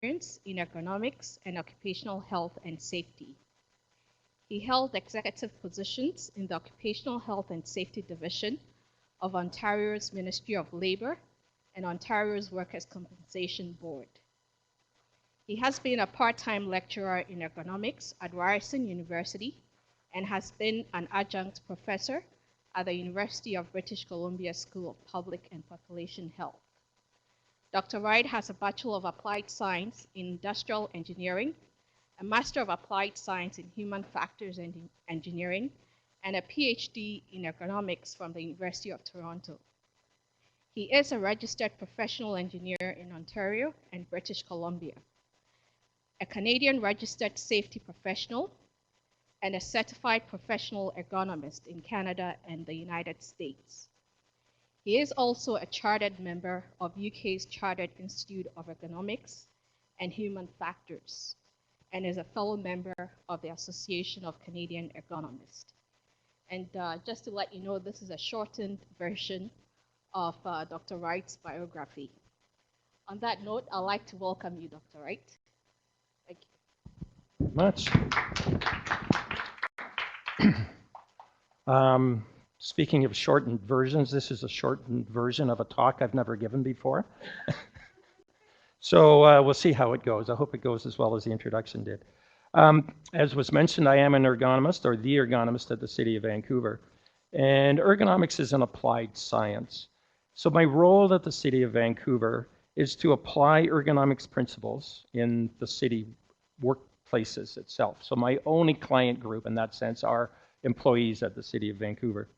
in ergonomics and occupational health and safety. He held executive positions in the Occupational Health and Safety Division of Ontario's Ministry of Labour and Ontario's Workers' Compensation Board. He has been a part-time lecturer in ergonomics at Ryerson University and has been an adjunct professor at the University of British Columbia School of Public and Population Health. Dr. Wright has a Bachelor of Applied Science in Industrial Engineering, a Master of Applied Science in Human Factors and Engineering, and a PhD in Ergonomics from the University of Toronto. He is a registered professional engineer in Ontario and British Columbia, a Canadian registered safety professional, and a certified professional ergonomist in Canada and the United States. He is also a chartered member of UK's Chartered Institute of Ergonomics and Human Factors, and is a fellow member of the Association of Canadian Ergonomists. And just to let you know, this is a shortened version of Dr. Wright's biography. On that note, I'd like to welcome you, Dr. Wright. Thank you. Much. Speaking of shortened versions, this is a shortened version of a talk I've never given before. So we'll see how it goes. I hope it goes as well as the introduction did. As was mentioned, I am an ergonomist, or the ergonomist at the City of Vancouver. And ergonomics is an applied science. So my role at the City of Vancouver is to apply ergonomics principles in the city workplaces itself. So my only client group in that sense are employees at the City of Vancouver.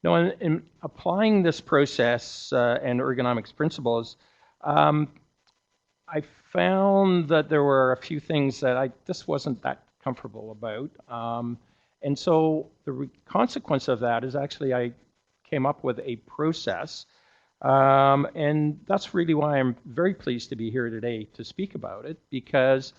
Now, in applying this process and ergonomics principles, I found that there were a few things that I just wasn't that comfortable about. And so the consequence of that is actually I came up with a process. And that's really why I'm very pleased to be here today to speak about it, because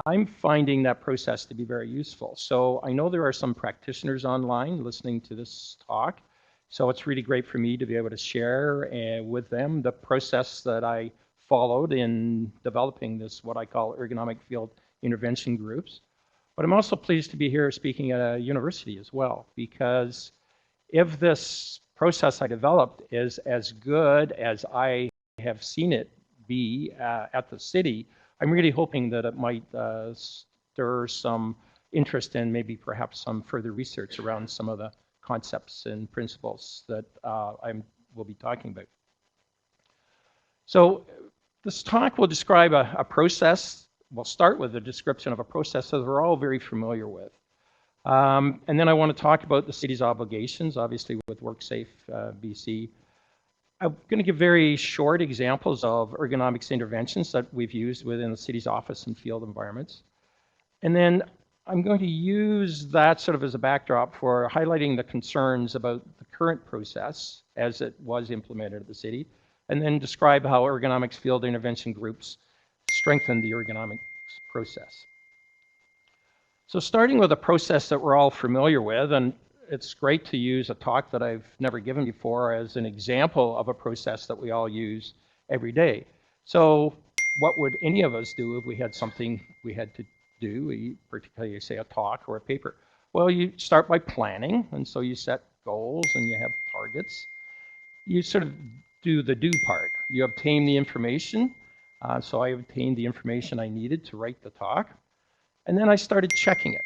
I'm finding that process to be very useful. So I know there are some practitioners online listening to this talk. So it's really great for me to be able to share with them the process that I followed in developing this, what I call ergonomic field intervention groups. But I'm also pleased to be here speaking at a university as well, because if this process I developed is as good as I have seen it be at the city, I'm really hoping that it might stir some interest in maybe perhaps some further research around some of the concepts and principles that I will be talking about. So this talk will describe a process. We'll start with a description of a process that we're all very familiar with. And then I want to talk about the city's obligations, obviously with WorkSafe BC. I'm going to give very short examples of ergonomics interventions that we've used within the city's office and field environments. And then I'm going to use that sort of as a backdrop for highlighting the concerns about the current process as it was implemented at the city, and then describe how ergonomics field intervention groups strengthen the ergonomics process. So starting with a process that we're all familiar with, and it's great to use a talk that I've never given before as an example of a process that we all use every day. So what would any of us do if we had something we had to do, particularly say a talk or a paper? Well, you start by planning, and so you set goals and you have targets. You sort of do the do part. You obtain the information. So I obtained the information I needed to write the talk, and then I started checking it.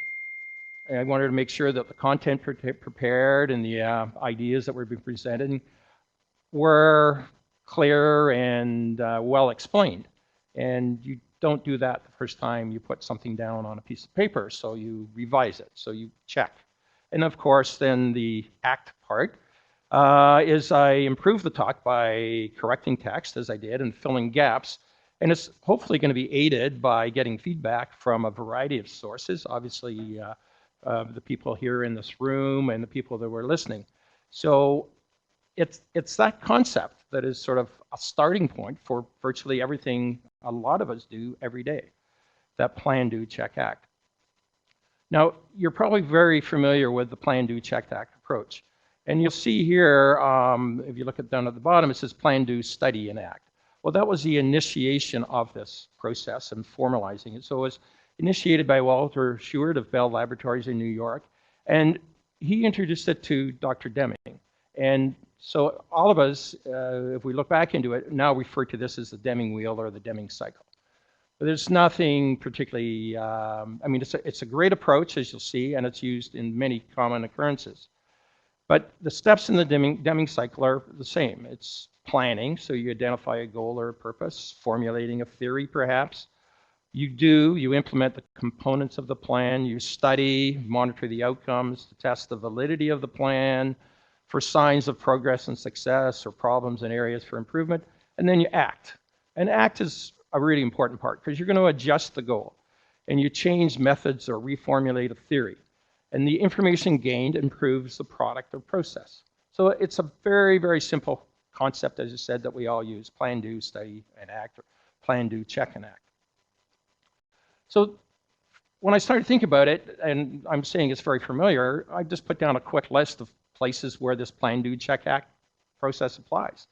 I wanted to make sure that the content prepared and the ideas that were being presented were clear and well explained. And you don't do that the first time you put something down on a piece of paper, so you revise it, so you check. And of course, then the act part is I improve the talk by correcting text, as I did, and filling gaps. And it's hopefully going to be aided by getting feedback from a variety of sources, obviously the people here in this room and the people that were listening. So it's that concept that is sort of a starting point for virtually everything a lot of us do every day, that plan, do, check, act. Now, you're probably very familiar with the plan, do, check, act approach. And you'll see here, if you look down at the bottom, it says plan, do, study, and act. Well, that was the initiation of this process and formalizing it. So it was initiated by Walter Sheward of Bell Laboratories in New York, and he introduced it to Dr. Deming. And so all of us, if we look back into it, now refer to this as the Deming wheel or the Deming cycle. But there's nothing particularly, I mean, it's a great approach, as you'll see, and it's used in many common occurrences. But the steps in the Deming cycle are the same. It's planning, so you identify a goal or a purpose, formulating a theory perhaps. You implement the components of the plan, you study, monitor the outcomes, to test the validity of the plan, for signs of progress and success or problems and areas for improvement, and then you act. And act is a really important part because you're going to adjust the goal and you change methods or reformulate a theory. And the information gained improves the product or process. So it's a very, very simple concept, as I said, that we all use. Plan, do, study, and act, or plan, do, check, and act. So when I started thinking about it, and I'm saying it's very familiar, I just put down a quick list of places where this plan, do, check, act process applies.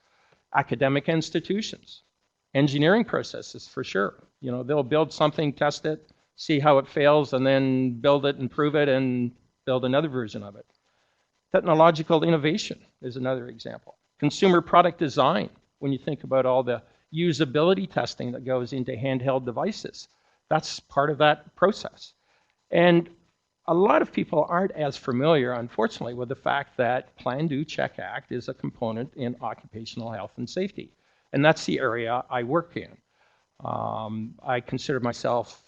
Academic institutions, engineering processes for sure. You know, they'll build something, test it, see how it fails, and then build it, improve it, and build another version of it. Technological innovation is another example. Consumer product design, when you think about all the usability testing that goes into handheld devices, that's part of that process. And a lot of people aren't as familiar, unfortunately, with the fact that Plan, Do, Check, Act is a component in occupational health and safety. And that's the area I work in. I consider myself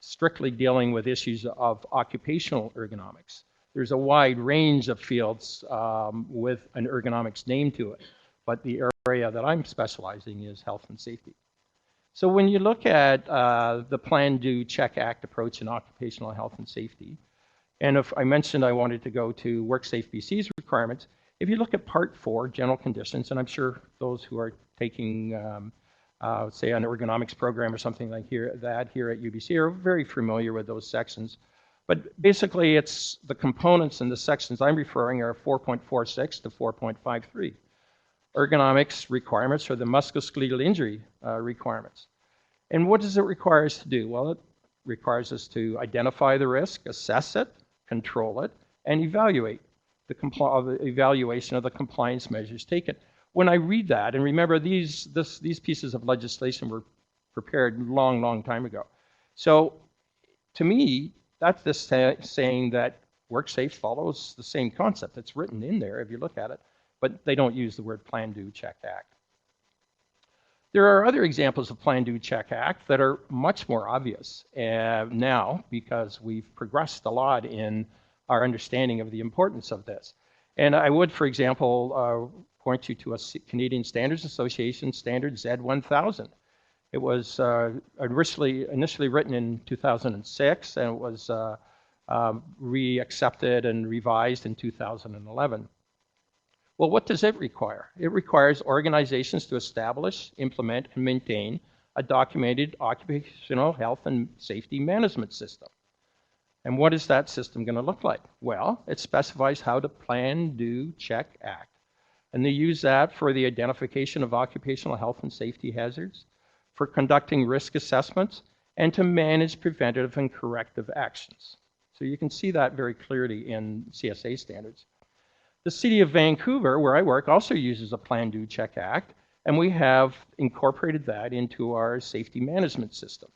strictly dealing with issues of occupational ergonomics. There's a wide range of fields with an ergonomics name to it, but the area that I'm specializing is health and safety. So when you look at the Plan, Do, Check, Act approach in occupational health and safety, and if I mentioned I wanted to go to WorkSafe BC's requirements, if you look at Part 4, General Conditions, and I'm sure those who are taking, say, an ergonomics program or something like that here at UBC are very familiar with those sections. But basically, it's the components and the sections I'm referring are 4.46 to 4.53. Ergonomics requirements are the musculoskeletal injury requirements. And what does it require us to do? Well, it requires us to identify the risk, assess it, control it, and evaluate the evaluation of the compliance measures taken. When I read that, and remember these pieces of legislation were prepared a long, long time ago. So to me, that's just saying that WorkSafe follows the same concept. It's written in there if you look at it, but they don't use the word Plan, Do, Check, Act. There are other examples of Plan, Do, Check, Act that are much more obvious now because we've progressed a lot in our understanding of the importance of this. And I would, for example, point you to a Canadian Standards Association Standard Z1000. It was initially written in 2006, and it was re-accepted and revised in 2011. Well, what does it require? It requires organizations to establish, implement, and maintain a documented occupational health and safety management system. And what is that system going to look like? Well, it specifies how to plan, do, check, act. And they use that for the identification of occupational health and safety hazards, for conducting risk assessments, and to manage preventative and corrective actions. So you can see that very clearly in CSA standards. The City of Vancouver, where I work, also uses a Plan, Do, Check, Act, and we have incorporated that into our safety management system.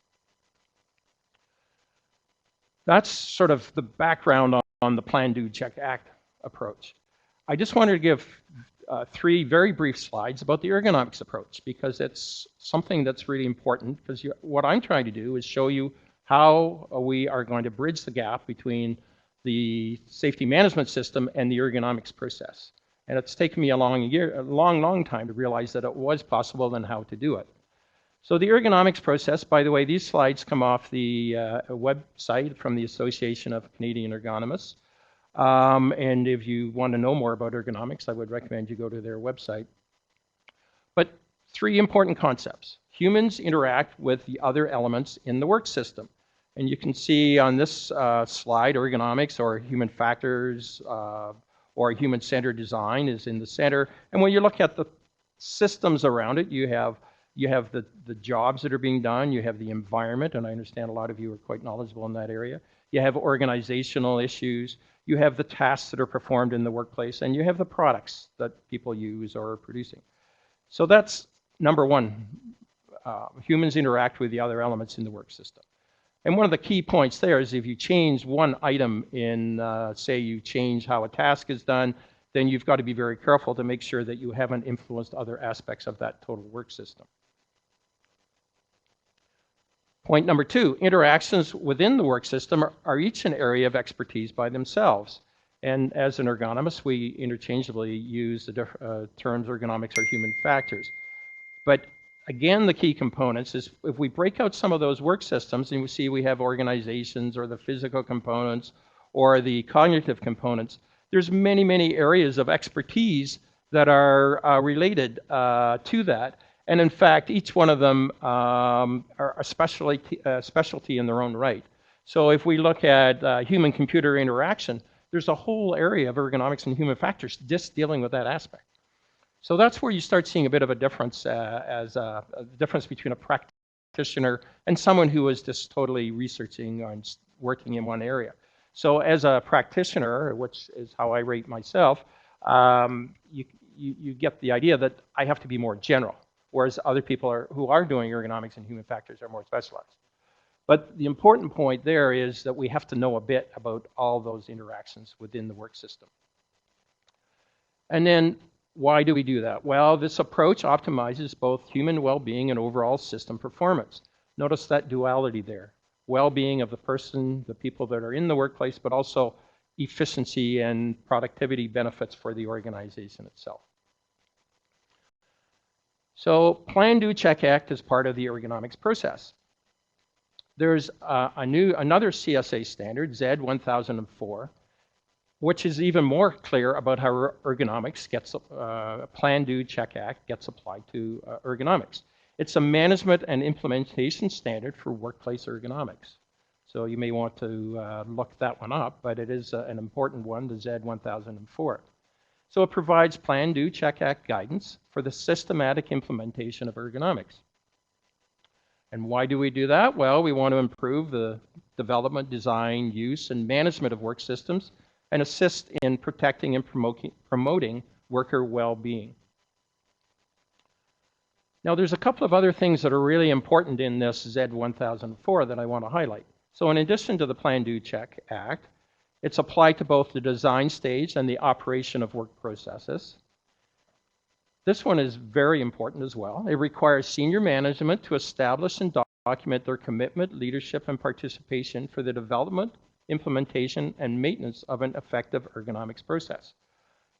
That's sort of the background on the Plan, Do, Check, Act approach. I just wanted to give 3 very brief slides about the ergonomics approach because it's something that's really important because what I'm trying to do is show you how we are going to bridge the gap between the safety management system and the ergonomics process. And it's taken me a long time to realize that it was possible and how to do it. So the ergonomics process, by the way, these slides come off the website from the Association of Canadian Ergonomists. And if you want to know more about ergonomics, I would recommend you go to their website. But 3 important concepts. Humans interact with the other elements in the work system. And you can see on this slide, ergonomics or human factors or human-centered design is in the center. And when you look at the systems around it, you have You have the jobs that are being done, you have the environment, and I understand a lot of you are quite knowledgeable in that area. You have organizational issues, you have the tasks that are performed in the workplace, and you have the products that people use or are producing. So that's number one. Humans interact with the other elements in the work system. And one of the key points there is if you change one item in, say you change how a task is done, then you've got to be very careful to make sure that you haven't influenced other aspects of that total work system. Point number two, interactions within the work system are each an area of expertise by themselves. And as an ergonomist, we interchangeably use the terms ergonomics or human factors. But again, the key components is if we break out some of those work systems and we see we have organizations or the physical components or the cognitive components, there's many, many areas of expertise that are related to that. And in fact, each one of them are a specialty in their own right. So if we look at human-computer interaction, there's a whole area of ergonomics and human factors just dealing with that aspect. So that's where you start seeing a bit of a difference as a difference between a practitioner and someone who is just totally researching or working in one area. So as a practitioner, which is how I rate myself, you get the idea that I have to be more general, whereas other people who are doing ergonomics and human factors are more specialized. But the important point there is that we have to know a bit about all those interactions within the work system. And then why do we do that? Well, this approach optimizes both human well-being and overall system performance. Notice that duality there. Well-being of the person, the people that are in the workplace, but also efficiency and productivity benefits for the organization itself. So Plan, Do, Check, Act is part of the ergonomics process. There's another CSA standard, Z1004, which is even more clear about how ergonomics gets, Plan, Do, Check, Act gets applied to ergonomics. It's a management and implementation standard for workplace ergonomics. So you may want to look that one up, but it is an important one, the Z1004. So it provides Plan, Do, Check, Act guidance for the systematic implementation of ergonomics. And why do we do that? Well, we want to improve the development, design, use, and management of work systems and assist in protecting and promoting worker well-being. Now, there's a couple of other things that are really important in this Z1004 that I want to highlight. So in addition to the Plan, Do, Check Act, it's applied to both the design stage and the operation of work processes. This one is very important as well. It requires senior management to establish and document their commitment, leadership, and participation for the development, implementation, and maintenance of an effective ergonomics process.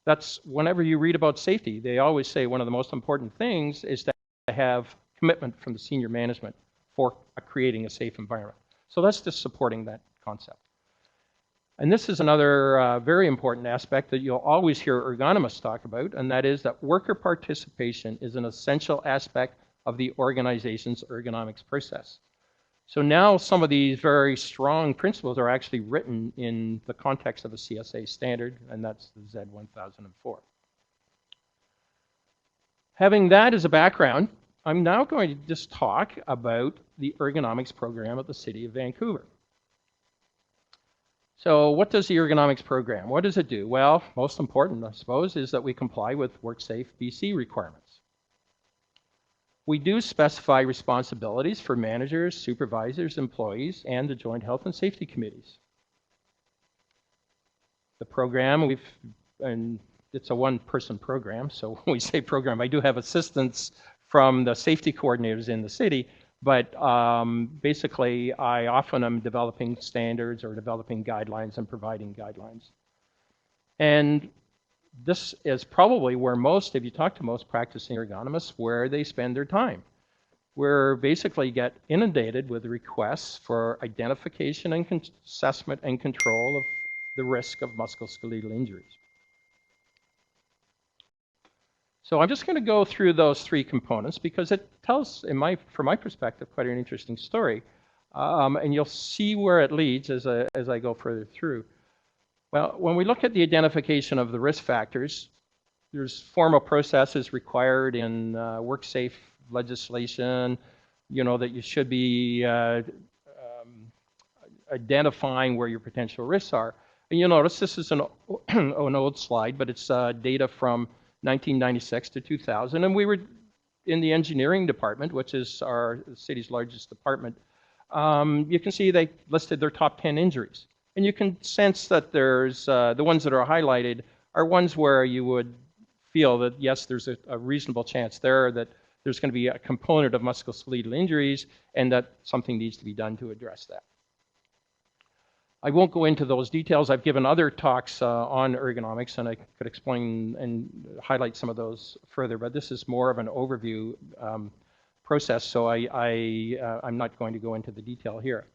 That's whenever you read about safety, they always say one of the most important things is to have commitment from the senior management for creating a safe environment. So that's just supporting that concept. And this is another very important aspect that you'll always hear ergonomists talk about, and that is that worker participation is an essential aspect of the organization's ergonomics process. So now some of these very strong principles are actually written in the context of a CSA standard, and that's the Z1004. Having that as a background, I'm now going to just talk about the ergonomics program at the City of Vancouver. So what does the ergonomics program, what does it do? Well, most important, I suppose, is that we comply with WorkSafe BC requirements. We do specify responsibilities for managers, supervisors, employees, and the Joint Health and Safety Committees. The program, and it's a one-person program, so when we say program, I do have assistance from the safety coordinators in the city, but basically I often am developing standards or developing guidelines and providing guidelines. And this is probably where if you talk to most practicing ergonomists, where they spend their time. We basically get inundated with requests for identification and assessment and control of the risk of musculoskeletal injuries. So I'm just going to go through those three components because it tells, from my perspective, quite an interesting story. And you'll see where it leads as I go further through. Well, when we look at the identification of the risk factors, there's formal processes required in WorkSafe legislation, you know, that you should be identifying where your potential risks are. And you'll notice this is an old slide, but it's data from 1996 to 2000, and we were in the engineering department, which is our city's largest department. You can see they listed their top 10 injuries. And you can sense that there's, the ones that are highlighted are ones where you would feel that, yes, there's a reasonable chance there that there's going to be a component of musculoskeletal injuries and that something needs to be done to address that. I won't go into those details. I've given other talks on ergonomics, and I could explain and highlight some of those further, but this is more of an overview process, so I'm not going to go into the detail here.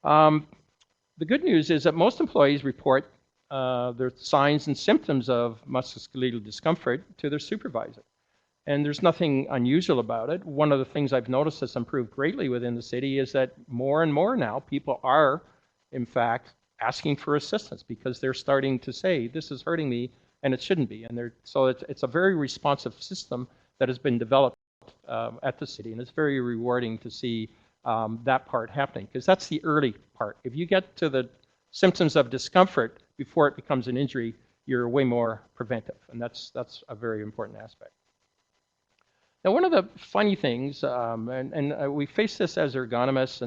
The good news is that most employees report their signs and symptoms of musculoskeletal discomfort to their supervisor. And there's nothing unusual about it. One of the things I've noticed that's improved greatly within the city is that more and more now people are, in fact, asking for assistance because they're starting to say, this is hurting me and it shouldn't be. And so it's a very responsive system that has been developed at the city, and it's very rewarding to see that part happening, because that's the early part. If you get to the symptoms of discomfort before it becomes an injury, you're way more preventive, and that's a very important aspect. Now, one of the funny things, and we face this as ergonomists,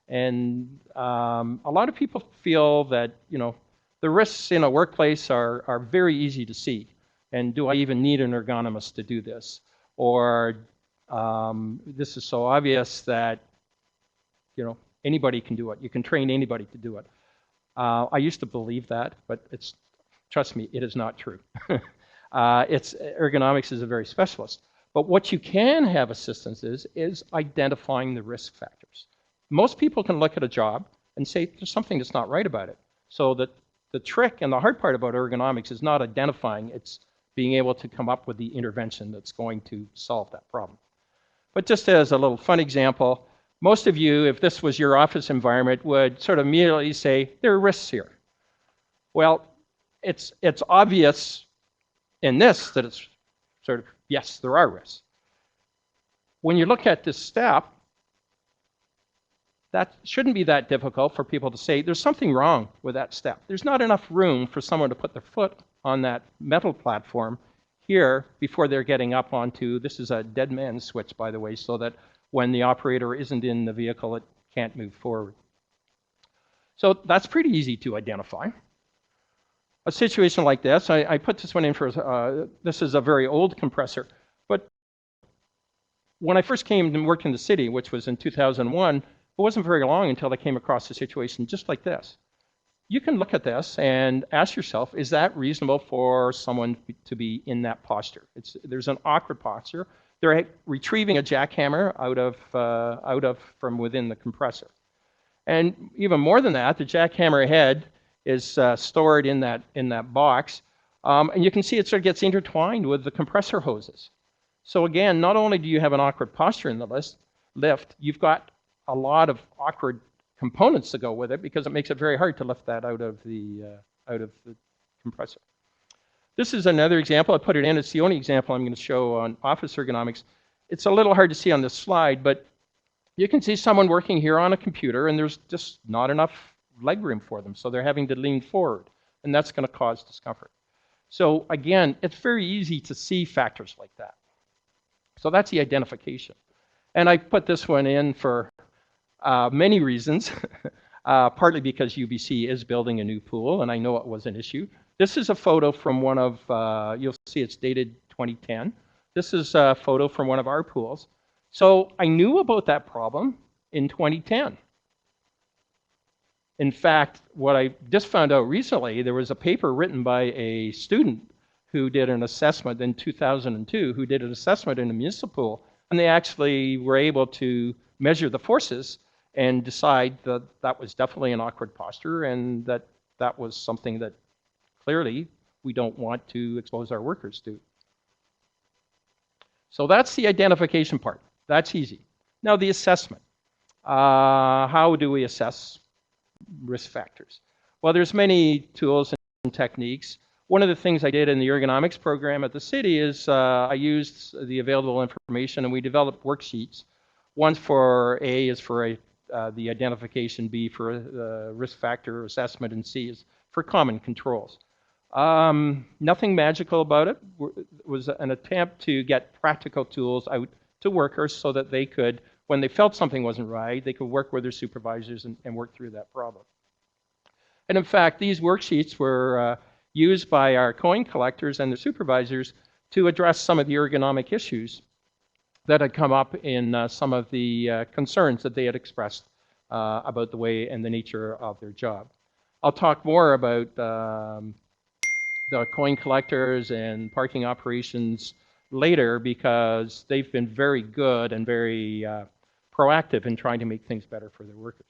and a lot of people feel that, you know, the risks in a workplace are very easy to see, and do I even need an ergonomist to do this? Or this is so obvious that, you know, anybody can do it. You can train anybody to do it. I used to believe that, but trust me, it is not true. Ergonomics is a very specialist. But what you can have assistance is identifying the risk factors. Most people can look at a job and say there's something that's not right about it. So that the trick and the hard part about ergonomics is not identifying, it's being able to come up with the intervention that's going to solve that problem. But just as a little fun example, most of you, if this was your office environment, would sort of immediately say, there are risks here. Well, it's obvious in this that it's sort of, yes, there are risks. When you look at this step, that shouldn't be that difficult for people to say, there's something wrong with that step. There's not enough room for someone to put their foot on that metal platform here before they're getting up onto, this is a dead man's switch, by the way, so that when the operator isn't in the vehicle, it can't move forward. So that's pretty easy to identify. A situation like this, I put this one in for, this is a very old compressor, but when I first came and worked in the city, which was in 2001, it wasn't very long until I came across a situation just like this. You can look at this and ask yourself, is that reasonable for someone to be in that posture? There's an awkward posture. They're retrieving a jackhammer out of from within the compressor. And even more than that, the jackhammer head is stored in that box. And you can see it sort of gets intertwined with the compressor hoses. So again, not only do you have an awkward posture in the lift, you've got a lot of awkward components to go with it because it makes it very hard to lift that out of the compressor. This is another example. I put it in. It's the only example I'm going to show on office ergonomics. It's a little hard to see on this slide, but you can see someone working here on a computer, and there's just not enough leg room for them, so they're having to lean forward, and that's going to cause discomfort. So again, it's very easy to see factors like that. So that's the identification. And I put this one in for many reasons, partly because UBC is building a new pool, and I know it was an issue. This is a photo from one of, you'll see it's dated 2010. This is a photo from one of our pools. So I knew about that problem in 2010. In fact, what I just found out recently, there was a paper written by a student who did an assessment in 2002, who did an assessment in a municipal pool, and they actually were able to measure the forces and decide that that was definitely an awkward posture and that that was something that clearly we don't want to expose our workers to. So that's the identification part. That's easy. Now the assessment. How do we assess risk factors? Well, there's many tools and techniques. One of the things I did in the ergonomics program at the city is I used the available information and we developed worksheets. One for A is for the identification, B for the risk factor assessment, and C is for common controls. Nothing magical about it. It was an attempt to get practical tools out to workers so that they could, when they felt something wasn't right, they could work with their supervisors and work through that problem. And in fact, these worksheets were used by our coin collectors and their supervisors to address some of the ergonomic issues that had come up in some of the concerns that they had expressed about the way and the nature of their job. I'll talk more about the coin collectors and parking operations later because they've been very good and very proactive in trying to make things better for their workers.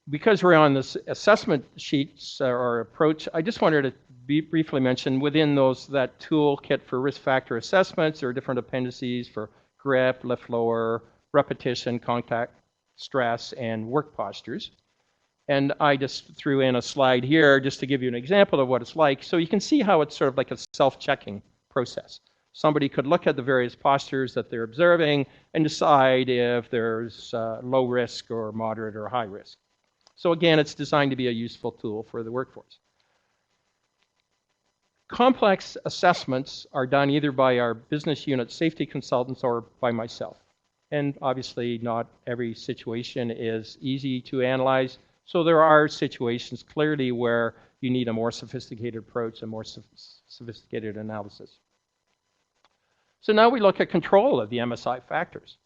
Because we're on this assessment sheets or approach, I just wanted to briefly mention within that toolkit for risk factor assessments, there are different appendices for grip, lift lower, repetition, contact, stress, and work postures. And I just threw in a slide here just to give you an example of what it's like. So you can see how it's sort of like a self-checking process. Somebody could look at the various postures that they're observing and decide if there's low risk or moderate or high risk. So again, it's designed to be a useful tool for the workforce. Complex assessments are done either by our business unit safety consultants or by myself. And obviously not every situation is easy to analyze. So there are situations clearly where you need a more sophisticated approach, a more sophisticated analysis. So now we look at control of the MSI factors.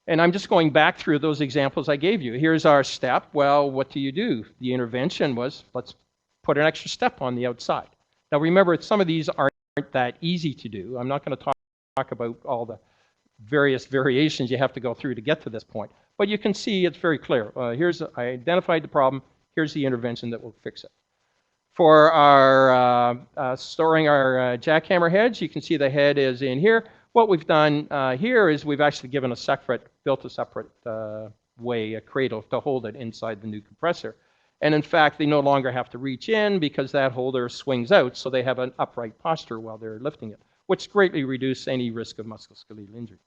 And I'm just going back through those examples I gave you. Here's our step. Well, what do? The intervention was, let's put an extra step on the outside. Now remember, some of these aren't that easy to do. I'm not going to talk about all the various variations you have to go through to get to this point. But you can see it's very clear. I identified the problem. Here's the intervention that will fix it. For our storing our jackhammer heads, you can see the head is in here. What we've done here is we've actually given built a separate way, a cradle to hold it inside the new compressor. And in fact, they no longer have to reach in because that holder swings out, so they have an upright posture while they're lifting it, which greatly reduces any risk of musculoskeletal injury.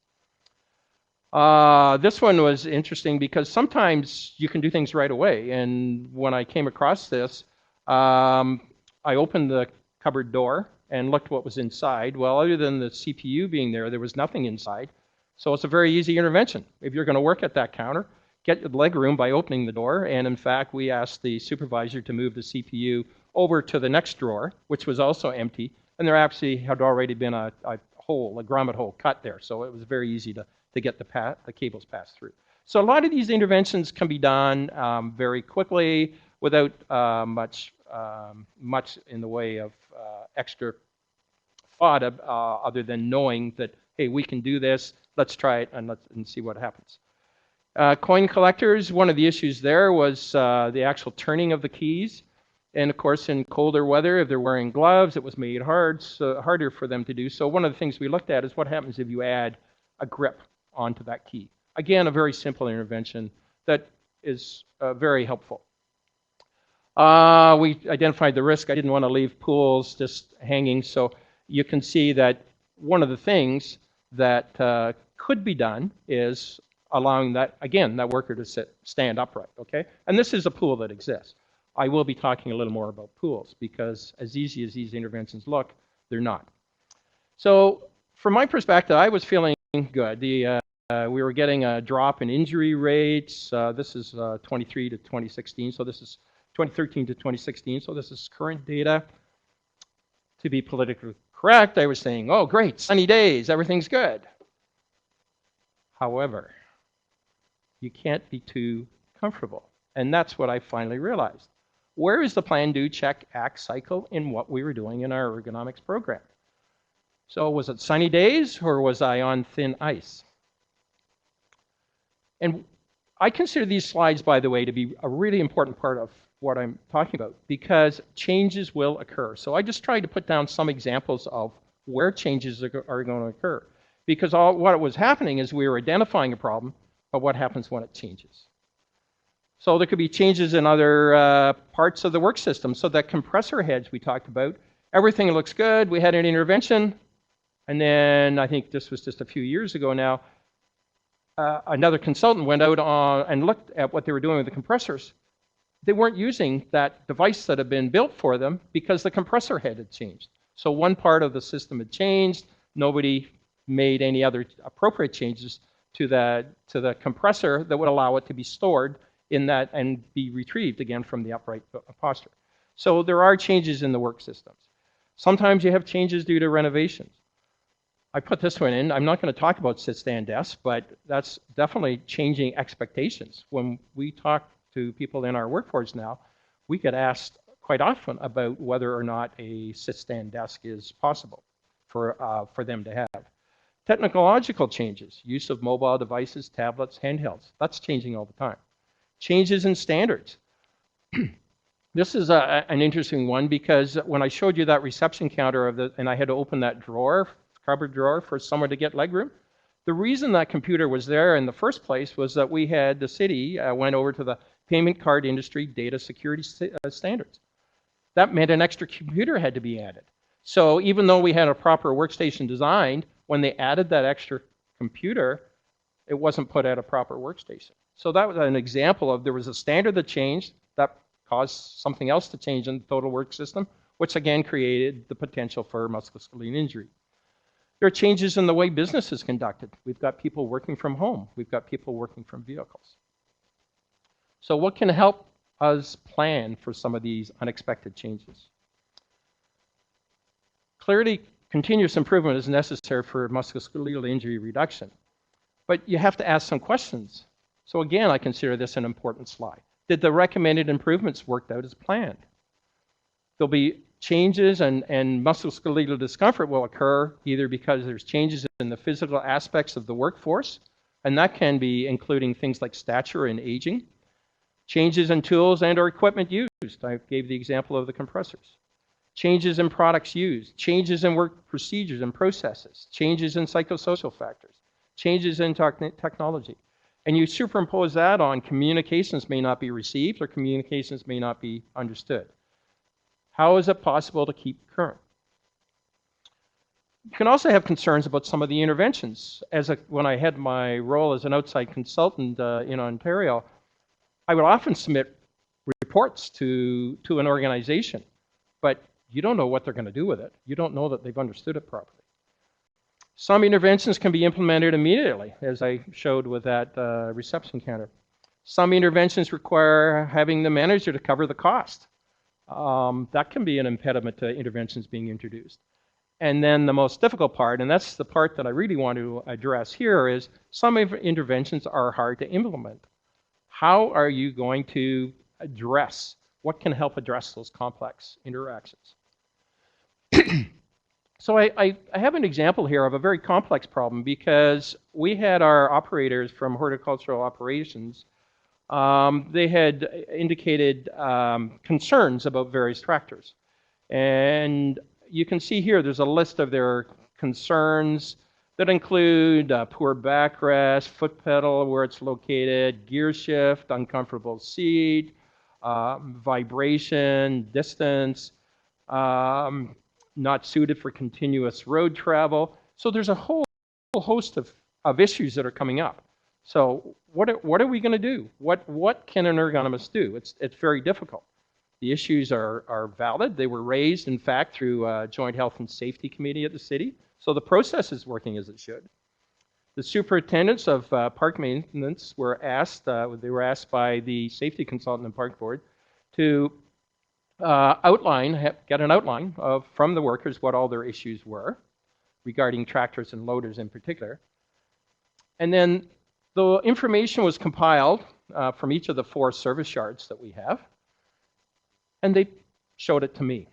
This one was interesting because sometimes you can do things right away. And when I came across this, I opened the cupboard door and looked what was inside. Well, other than the CPU being there, there was nothing inside. So it's a very easy intervention. If you're going to work at that counter, get the leg room by opening the door. And in fact, we asked the supervisor to move the CPU over to the next drawer, which was also empty. And there actually had already been a grommet hole cut there. So it was very easy to get the cables passed through. So a lot of these interventions can be done very quickly without much in the way of extra thought other than knowing that, hey, we can do this, let's try it and see what happens. Coin collectors, one of the issues there was the actual turning of the keys. And of course, in colder weather, if they're wearing gloves, it was made harder for them to do. So one of the things we looked at is what happens if you add a grip onto that key. Again, a very simple intervention that is very helpful. We identified the risk. I didn't want to leave pools just hanging. So you can see that one of the things that could be done is allowing that worker to stand upright, okay? And this is a pool that exists. I will be talking a little more about pools because as easy as these interventions look, they're not. So from my perspective, I was feeling good. We were getting a drop in injury rates. This is 23 to 2016, so this is 2013 to 2016, so this is current data. To be politically correct, I was saying, oh great, sunny days, everything's good. However, you can't be too comfortable. And that's what I finally realized. Where is the plan, do, check, act cycle in what we were doing in our ergonomics program? So was it sunny days or was I on thin ice? And I consider these slides, by the way, to be a really important part of what I'm talking about because changes will occur. So I just tried to put down some examples of where changes are going to occur. Because what was happening is we were identifying a problem, but what happens when it changes? So there could be changes in other parts of the work system. So that compressor heads we talked about, everything looks good. We had an intervention. And then I think this was just a few years ago now, another consultant went out and looked at what they were doing with the compressors. They weren't using that device that had been built for them because the compressor head had changed. So one part of the system had changed. Nobody made any other appropriate changes to the compressor that would allow it to be stored in that and be retrieved again from the upright posture. So there are changes in the work systems. Sometimes you have changes due to renovations. I put this one in. I'm not going to talk about sit-stand desks, but that's definitely changing expectations. When we talk to people in our workforce now, we get asked quite often about whether or not a sit-stand desk is possible for them to have. Technological changes, use of mobile devices, tablets, handhelds, that's changing all the time. Changes in standards. This is an interesting one because when I showed you that reception counter and I had to open that drawer, cupboard drawer for someone to get legroom, the reason that computer was there in the first place was that we had, the city went over to the payment card industry data security standards. That meant an extra computer had to be added. So even though we had a proper workstation designed, when they added that extra computer, it wasn't put at a proper workstation. So that was an example of there was a standard that changed that caused something else to change in the total work system, which again created the potential for musculoskeletal injury. There are changes in the way business is conducted. We've got people working from home. We've got people working from vehicles. So what can help us plan for some of these unexpected changes? Clearly, continuous improvement is necessary for musculoskeletal injury reduction. But you have to ask some questions. So again, I consider this an important slide. Did the recommended improvements worked out as planned? There'll be changes and musculoskeletal discomfort will occur either because there's changes in the physical aspects of the workforce, and that can be including things like stature and aging, changes in tools and or equipment used. I gave the example of the compressors. Changes in products used, changes in work procedures and processes, changes in psychosocial factors, changes in technology. And you superimpose that on communications may not be received or communications may not be understood. How is it possible to keep current? You can also have concerns about some of the interventions. When I had my role as an outside consultant in Ontario, I would often submit reports to an organization, but you don't know what they're going to do with it. You don't know that they've understood it properly. Some interventions can be implemented immediately, as I showed with that reception counter. Some interventions require having the manager to cover the cost. That can be an impediment to interventions being introduced. And then the most difficult part, and that's the part that I really want to address here, is some interventions are hard to implement. How are you going to address, what can help address those complex interactions? So I have an example here of a very complex problem because we had our operators from horticultural operations, they had indicated concerns about various tractors. And you can see here there's a list of their concerns that include poor backrest, foot pedal where it's located, gear shift, uncomfortable seat, vibration, distance, not suited for continuous road travel. So there's a whole host of issues that are coming up. So what are we going to do? What can an ergonomist do? It's very difficult. The issues are valid. They were raised, in fact, through a joint health and safety committee at the city. So the process is working as it should. The superintendents of park maintenance were asked, they were asked by the safety consultant and park board to get an outline from the workers what all their issues were regarding tractors and loaders in particular. And then the information was compiled from each of the 4 service yards that we have, and they showed it to me.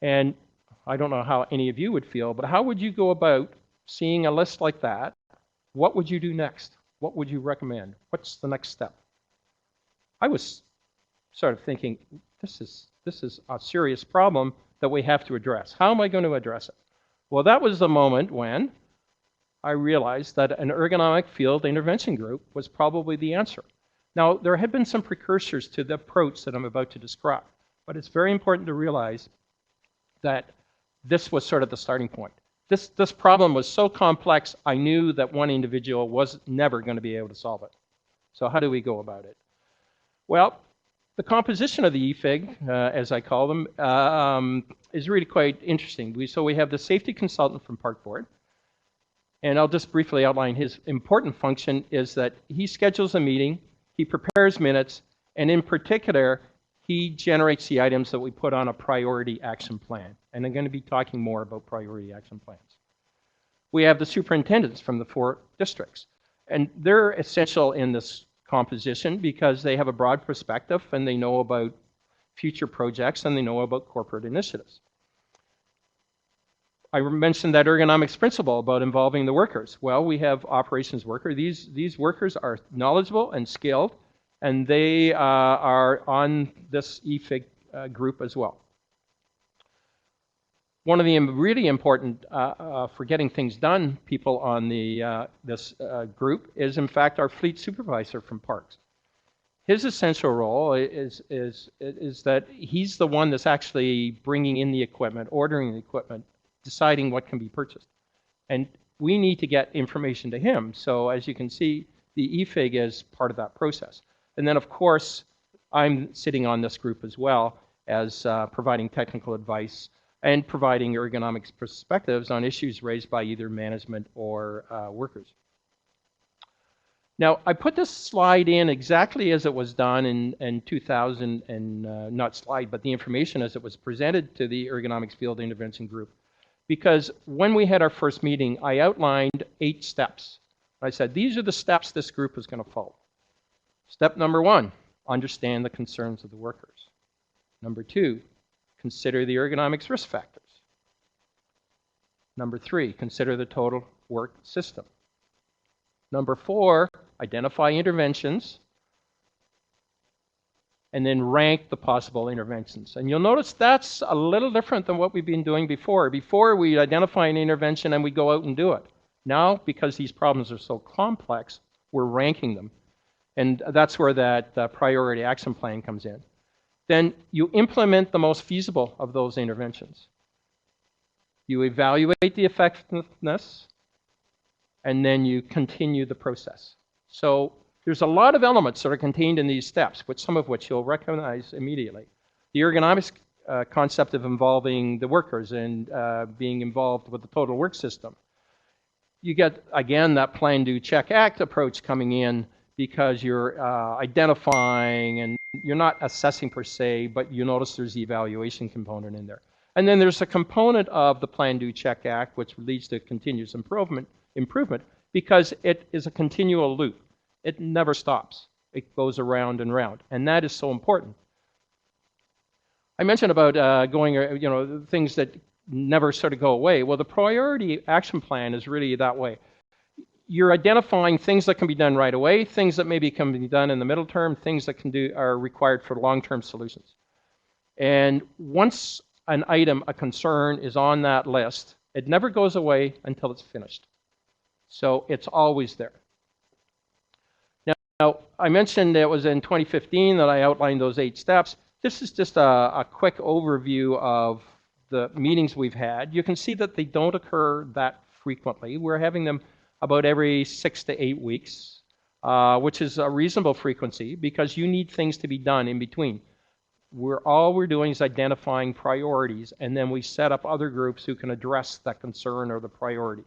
And I don't know how any of you would feel, but how would you go about seeing a list like that? What would you do next? What would you recommend? What's the next step? I was sort of thinking, this is a serious problem that we have to address. How am I going to address it? Well, that was the moment when I realized that an ergonomic field intervention group was probably the answer. Now, there had been some precursors to the approach that I'm about to describe, but it's very important to realize that this was sort of the starting point. This problem was so complex, I knew that one individual was never going to be able to solve it. So how do we go about it? Well, the composition of the EFIG, as I call them, is really quite interesting. So we have the safety consultant from Park Board, and I'll just briefly outline his important function is that he schedules a meeting, he prepares minutes, and in particular, he generates the items that we put on a priority action plan. And I'm going to be talking more about priority action plans. We have the superintendents from the 4 districts, and they're essential in this composition because they have a broad perspective and they know about future projects and they know about corporate initiatives. I mentioned that ergonomics principle about involving the workers. Well, we have operations workers. These workers are knowledgeable and skilled, and they are on this EFIG group as well. One of the really important for getting things done people on this group is, in fact, our fleet supervisor from Parks. His essential role is that he's the one that's actually bringing in the equipment, ordering the equipment, deciding what can be purchased. And we need to get information to him. So as you can see, the EFIG is part of that process. And then, of course, I'm sitting on this group as well as providing technical advice and providing ergonomics perspectives on issues raised by either management or workers. Now, I put this slide in exactly as it was done in 2000, and not slide, but the information as it was presented to the Ergonomics Field Intervention Group. Because when we had our first meeting, I outlined 8 steps. I said, these are the steps this group is going to follow. Step number 1, understand the concerns of the workers. Number 2, consider the ergonomics risk factors. Number 3, consider the total work system. Number 4, identify interventions, and then rank the possible interventions. And you'll notice that's a little different than what we've been doing before. Before, we identify an intervention and we go out and do it. Now, because these problems are so complex, we're ranking them. And that's where that priority action plan comes in. Then you implement the most feasible of those interventions. You evaluate the effectiveness, and then you continue the process. So there's a lot of elements that are contained in these steps, some of which you'll recognize immediately. The ergonomics concept of involving the workers and being involved with the total work system. You get, again, that plan, do, check, act approach coming in because you're identifying and you're not assessing per se, but you notice there's the evaluation component in there. And then there's a component of the plan, do, check, act, which leads to continuous improvement because it is a continual loop. It never stops. It goes around and round, and that is so important. I mentioned about things that never sort of go away. Well, the priority action plan is really that way. You're identifying things that can be done right away, things that maybe can be done in the middle term, things that are required for long-term solutions. And once an item, a concern, is on that list, it never goes away until it's finished. So it's always there. Now, I mentioned it was in 2015 that I outlined those 8 steps. This is just a quick overview of the meetings we've had. You can see that they don't occur that frequently. We're having them about every 6 to 8 weeks, which is a reasonable frequency because you need things to be done in between. All we're doing is identifying priorities, and then we set up other groups who can address that concern or the priority.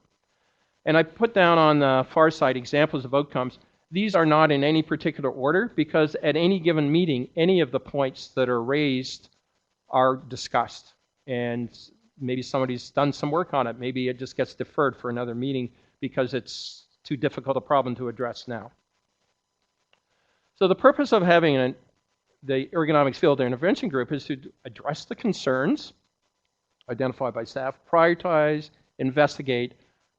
And I put down on the far side examples of outcomes. These are not in any particular order because at any given meeting, any of the points that are raised are discussed. And maybe somebody's done some work on it. Maybe it just gets deferred for another meeting because it's too difficult a problem to address now. So the purpose of having the Ergonomics Field Intervention Group is to address the concerns identified by staff, prioritize, investigate,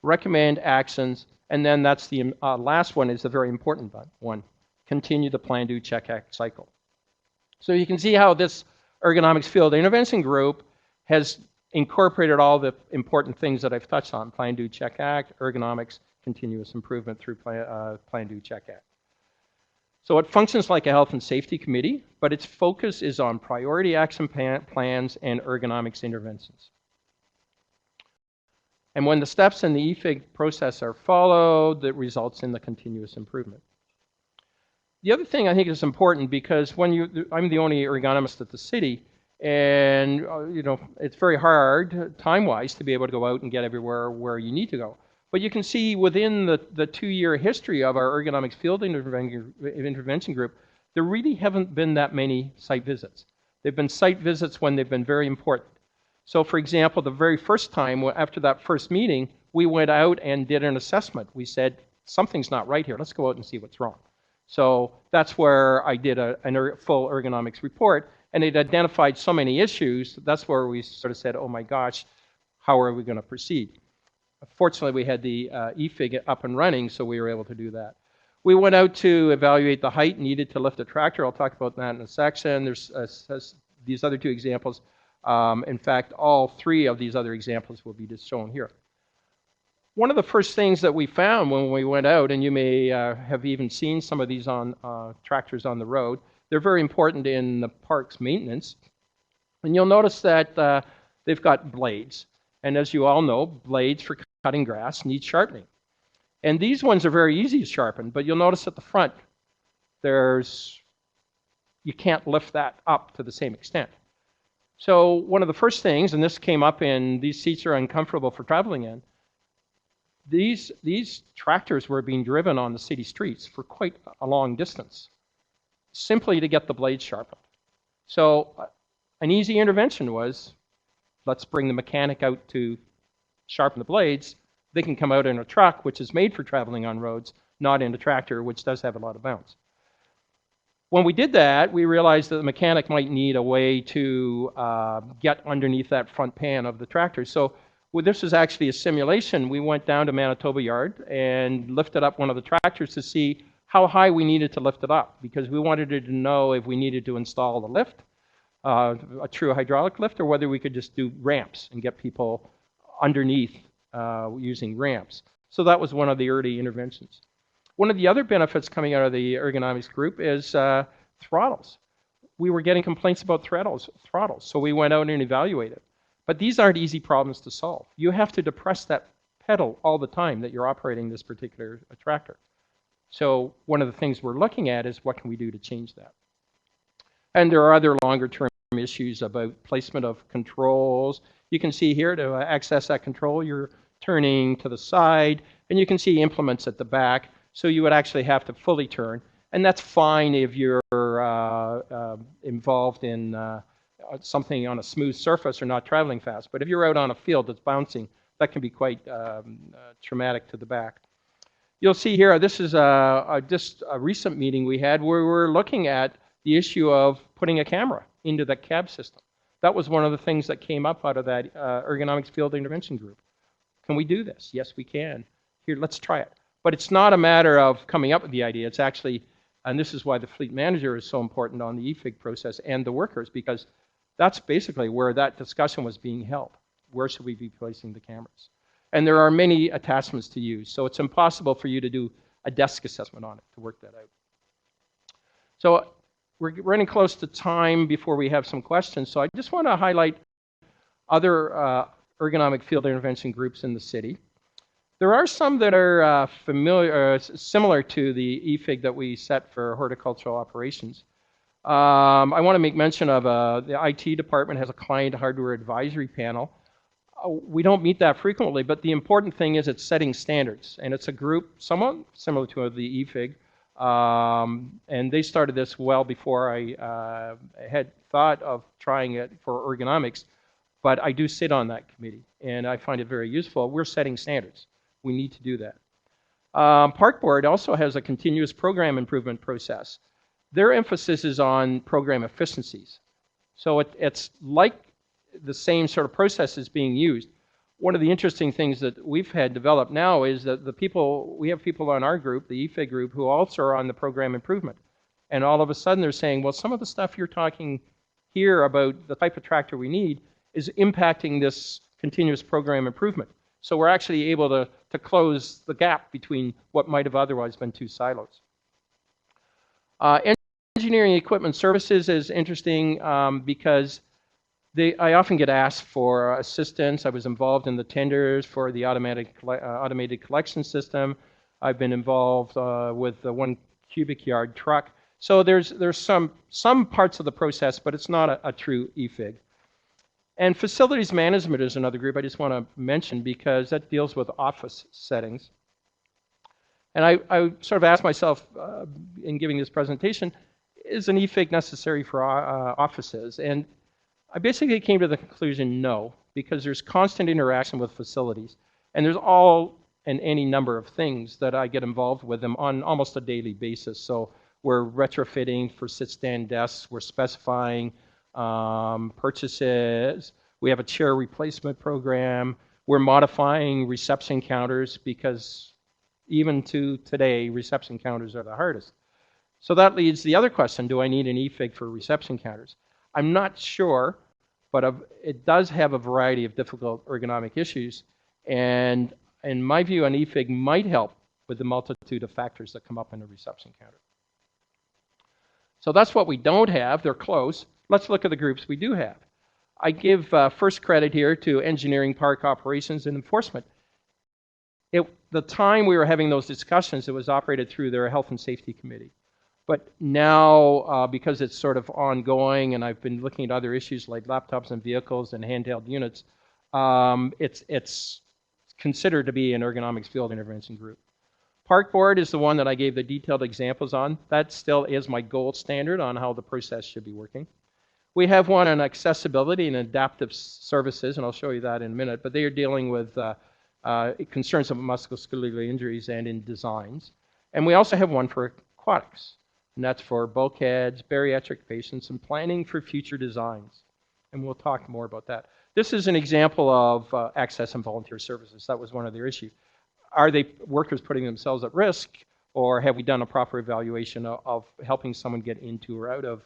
recommend actions, and then that's the last one is the very important one. Continue the plan, do, check, act cycle. So you can see how this Ergonomics Field Intervention Group has incorporated all the important things that I've touched on, plan, do, check, act, ergonomics, continuous improvement through Plan, Do, Check, Act. So it functions like a health and safety committee, but its focus is on priority action plans and ergonomics interventions. And when the steps in the EFIG process are followed, that results in the continuous improvement. The other thing I think is important, because I'm the only ergonomist at the city, and it's very hard time-wise to be able to go out and get everywhere where you need to go. But you can see within the 2-year history of our ergonomics field intervention group, there really haven't been that many site visits. They've been site visits when they've been very important. So for example, the very first time after that first meeting, we went out and did an assessment. We said, something's not right here. Let's go out and see what's wrong. So that's where I did a full ergonomics report, and it identified so many issues. That's where we sort of said, oh my gosh, how are we going to proceed? Fortunately, we had the EFIG up and running, so we were able to do that. We went out to evaluate the height needed to lift a tractor. I'll talk about that in a section. There's these other 2 examples. In fact, all 3 of these other examples will be just shown here. One of the first things that we found when we went out, and you may have even seen some of these on tractors on the road, they're very important in the park's maintenance. And you'll notice that they've got blades. And as you all know, blades for cutting grass need sharpening. And these ones are very easy to sharpen, but you'll notice at the front, you can't lift that up to the same extent. So one of the first things, and this came up in these seats are uncomfortable for traveling in, these tractors were being driven on the city streets for quite a long distance, simply to get the blades sharpened. So an easy intervention was, let's bring the mechanic out to sharpen the blades. They can come out in a truck, which is made for traveling on roads, not in a tractor, which does have a lot of bounce. When we did that, we realized that the mechanic might need a way to get underneath that front pan of the tractor. So this was actually a simulation. We went down to Manitoba Yard and lifted up one of the tractors to see how high we needed to lift it up, because we wanted to know if we needed to install the lift, a true hydraulic lift, or whether we could just do ramps and get people underneath using ramps. So that was one of the early interventions. One of the other benefits coming out of the ergonomics group is throttles. We were getting complaints about throttles, so we went out and evaluated. But these aren't easy problems to solve. You have to depress that pedal all the time that you're operating this particular tractor. So one of the things we're looking at is what can we do to change that. And there are other longer term issues about placement of controls. You can see here to access that control, you're turning to the side, and you can see implements at the back. So you would actually have to fully turn. And that's fine if you're involved in something on a smooth surface or not traveling fast. But if you're out on a field that's bouncing, that can be quite traumatic to the back. You'll see here, this is just a recent meeting we had where we're looking at the issue of putting a camera into the cab system. That was one of the things that came up out of that ergonomics field intervention group. Can we do this? Yes, we can. Here, let's try it. But it's not a matter of coming up with the idea. It's actually, and this is why the fleet manager is so important on the EFIG process and the workers, because that's basically where that discussion was being held. Where should we be placing the cameras? And there are many attachments to use, so it's impossible for you to do a desk assessment on it to work that out. So we're running close to time before we have some questions, so I just want to highlight other ergonomic field intervention groups in the city. There are some that are similar to the EFIG that we set for horticultural operations. I want to make mention of the IT department has a client hardware advisory panel. We don't meet that frequently, but the important thing is it's setting standards, and it's a group somewhat similar to the EFIG, and they started this well before I had thought of trying it for ergonomics, but I do sit on that committee, and I find it very useful. We're setting standards. We need to do that. Park Board also has a continuous program improvement process. Their emphasis is on program efficiencies. So it's like the same sort of process is being used. One of the interesting things that we've had developed now is that we have people on our group, the EFIG group, who also are on the program improvement. And all of a sudden they're saying, well, some of the stuff you're talking here about the type of tractor we need is impacting this continuous program improvement. So we're actually able to to close the gap between what might have otherwise been two silos. Engineering equipment services is interesting because I often get asked for assistance. I was involved in the tenders for the automated collection system. I've been involved with the 1 cubic yard truck. So there's some parts of the process, but it's not a true EFIG. And facilities management is another group I just want to mention because that deals with office settings. And I sort of asked myself in giving this presentation, is an EFIG necessary for offices? And I basically came to the conclusion no, because there's constant interaction with facilities. And there's all and any number of things that I get involved with them on almost a daily basis. So we're retrofitting for sit-stand desks, we're specifying purchases, we have a chair replacement program, we're modifying reception counters because even to today, reception counters are the hardest. So that leads the other question, do I need an EFIG for reception counters? I'm not sure, but it does have a variety of difficult ergonomic issues. And in my view, an EFIG might help with the multitude of factors that come up in a reception counter. So that's what we don't have. They're close. Let's look at the groups we do have. I give first credit here to engineering, park operations, and enforcement. The time we were having those discussions, it was operated through their health and safety committee. But now, because it's sort of ongoing, and I've been looking at other issues like laptops and vehicles and handheld units, it's considered to be an ergonomics field intervention group. Park board is the one that I gave the detailed examples on. That still is my gold standard on how the process should be working. We have one on accessibility and adaptive services, and I'll show you that in a minute, but they are dealing with concerns of musculoskeletal injuries and in designs. And we also have one for aquatics, and that's for bulkheads, bariatric patients, and planning for future designs. And we'll talk more about that. This is an example of access and volunteer services. That was one of their issues. Are they workers putting themselves at risk, or have we done a proper evaluation of helping someone get into or out of?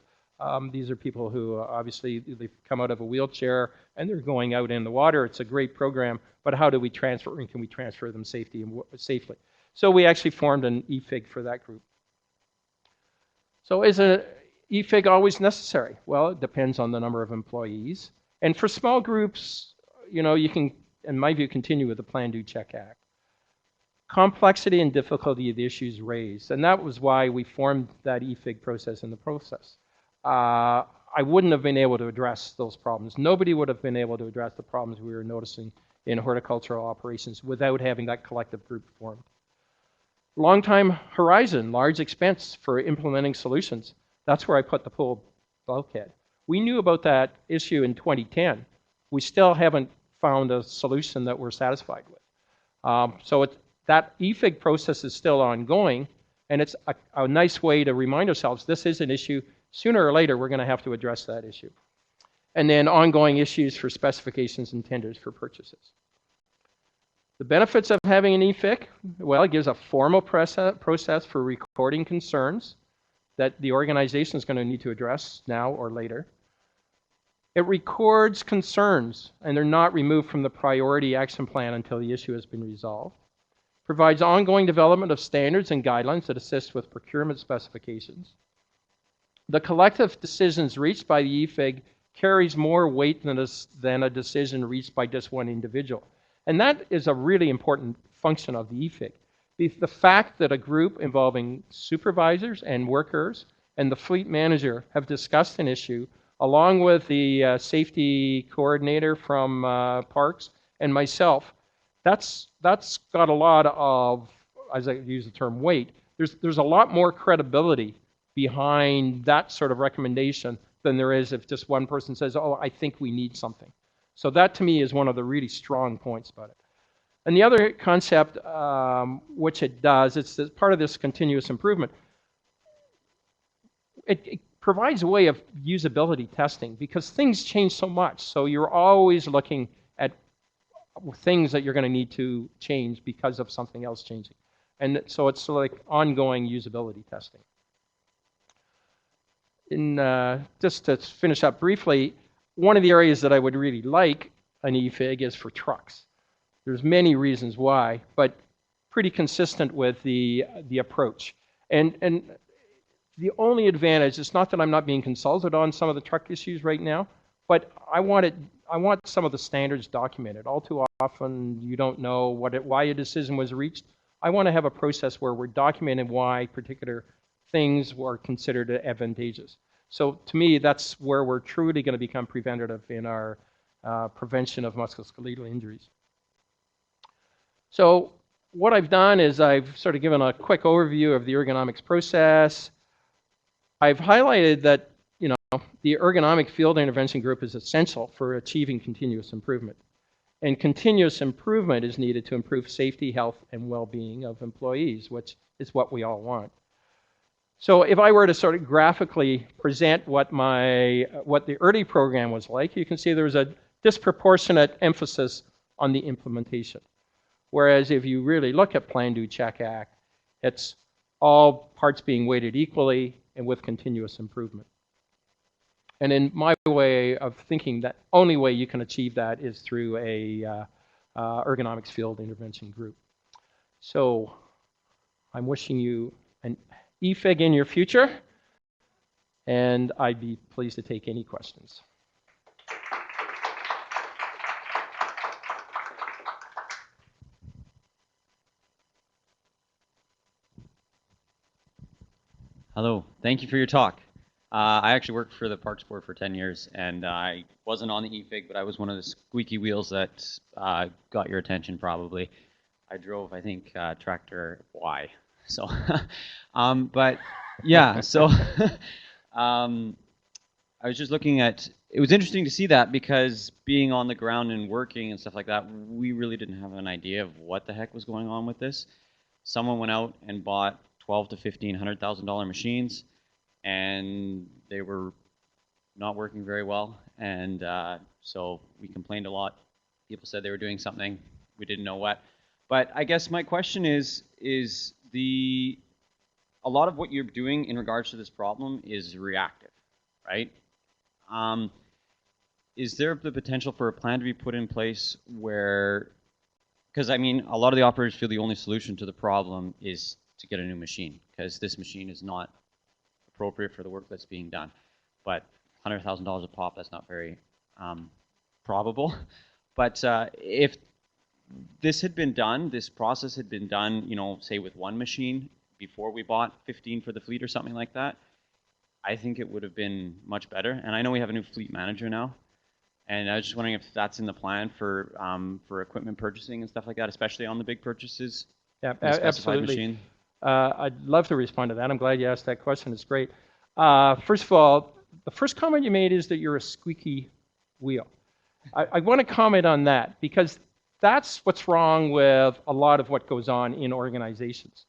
These are people who obviously they've come out of a wheelchair and they're going out in the water. It's a great program, but how do we transfer, and can we transfer them safely? So we actually formed an EFIG for that group. So is an EFIG always necessary? Well, it depends on the number of employees. And for small groups, you know, you can, in my view, continue with the Plan, Do, Check, Act. Complexity and difficulty of the issues raised, and that was why we formed that EFIG process in the process. I wouldn't have been able to address those problems. Nobody would have been able to address the problems we were noticing in horticultural operations without having that collective group formed. Long time horizon, large expense for implementing solutions. That's where I put the pool bulkhead. We knew about that issue in 2010. We still haven't found a solution that we're satisfied with. So that EFIG process is still ongoing, and it's a nice way to remind ourselves this is an issue. Sooner or later, we're going to have to address that issue. And then ongoing issues for specifications and tenders for purchases. The benefits of having an EFIG, well, it gives a formal process for recording concerns that the organization is going to need to address now or later. It records concerns, and they're not removed from the priority action plan until the issue has been resolved. Provides ongoing development of standards and guidelines that assist with procurement specifications. The collective decisions reached by the EFIG carries more weight than a decision reached by just one individual. And that is a really important function of the EFIG. The fact that a group involving supervisors and workers and the fleet manager have discussed an issue, along with the safety coordinator from Parks and myself, that's got a lot of, as I use the term, weight. There's a lot more credibility behind that sort of recommendation than there is if just one person says, oh, I think we need something. So that to me is one of the really strong points about it. And the other concept, which it does, it's part of this continuous improvement. It provides a way of usability testing because things change so much. So you're always looking at things that you're going to need to change because of something else changing. And so it's like ongoing usability testing. Just to finish up briefly, one of the areas that I would really like an EFIG is for trucks. There's many reasons why, but pretty consistent with the approach. And the only advantage, it's not that I'm not being consulted on some of the truck issues right now, but I want some of the standards documented. All too often, you don't know why a decision was reached. I want to have a process where we're documenting why particular things were considered advantageous. So to me, that's where we're truly going to become preventative in our prevention of musculoskeletal injuries. So what I've done is I've sort of given a quick overview of the ergonomics process. I've highlighted that, you know, the ergonomic field intervention group is essential for achieving continuous improvement. And continuous improvement is needed to improve safety, health, and well-being of employees, which is what we all want. So if I were to sort of graphically present what the early program was like, you can see there was a disproportionate emphasis on the implementation. Whereas if you really look at Plan, Do, Check, Act, it's all parts being weighted equally and with continuous improvement. And in my way of thinking, that only way you can achieve that is through a ergonomics field intervention group. So I'm wishing you an EFIG in your future, and I'd be pleased to take any questions. Hello, thank you for your talk. I actually worked for the Parks Board for 10 years, and I wasn't on the EFIG, but I was one of the squeaky wheels that got your attention probably. I drove, I think, tractor Y. So, but yeah, so I was just looking at, it was interesting to see that because being on the ground and working and stuff like that, we really didn't have an idea of what the heck was going on with this. Someone went out and bought $12,000 to $1,500,000 machines, and they were not working very well, and so we complained a lot. People said they were doing something, we didn't know what. But I guess my question is a lot of what you're doing in regards to this problem is reactive, right? Is there the potential for a plan to be put in place where, because I mean, a lot of the operators feel the only solution to the problem is to get a new machine, because this machine is not appropriate for the work that's being done. But $100,000 a pop, that's not very probable. But if this had been done, this process had been done, you know, say with one machine before we bought 15 for the fleet or something like that, I think it would have been much better. And I know we have a new fleet manager now, and I was just wondering if that's in the plan for equipment purchasing and stuff like that, especially on the big purchases. Yeah, absolutely. Machine. I'd love to respond to that. I'm glad you asked that question. It's great. First of all, the first comment you made is that you're a squeaky wheel. I want to comment on that because that's what's wrong with a lot of what goes on in organizations.